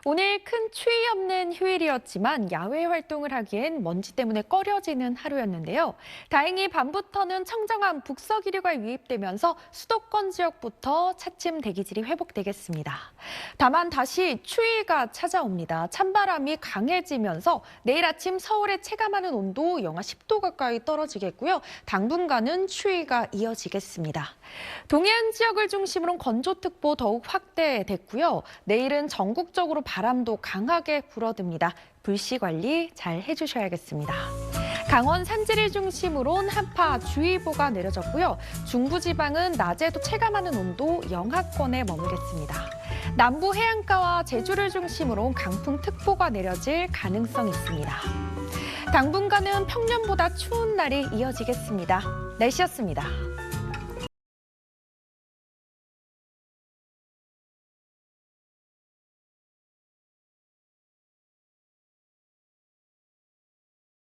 오늘 큰 추위 없는 휴일이었지만 야외 활동을 하기엔 먼지 때문에 꺼려지는 하루였는데요. 다행히 밤부터는 청정한 북서기류가 유입되면서 수도권 지역부터 차츰 대기질이 회복되겠습니다. 다만 다시 추위가 찾아옵니다. 찬바람이 강해지면서 내일 아침 서울의 체감하는 온도 영하 10도 가까이 떨어지겠고요. 당분간은 추위가 이어지겠습니다. 동해안 지역을 중심으로 건조특보 더욱 확대됐고요. 내일은 전국적으로 바람도 강하게 불어듭니다. 불씨 관리 잘 해주셔야겠습니다. 강원 산지를 중심으로는 한파주의보가 내려졌고요. 중부지방은 낮에도 체감하는 온도 영하권에 머물겠습니다. 남부 해안가와 제주를 중심으로 강풍특보가 내려질 가능성이 있습니다. 당분간은 평년보다 추운 날이 이어지겠습니다. 날씨였습니다.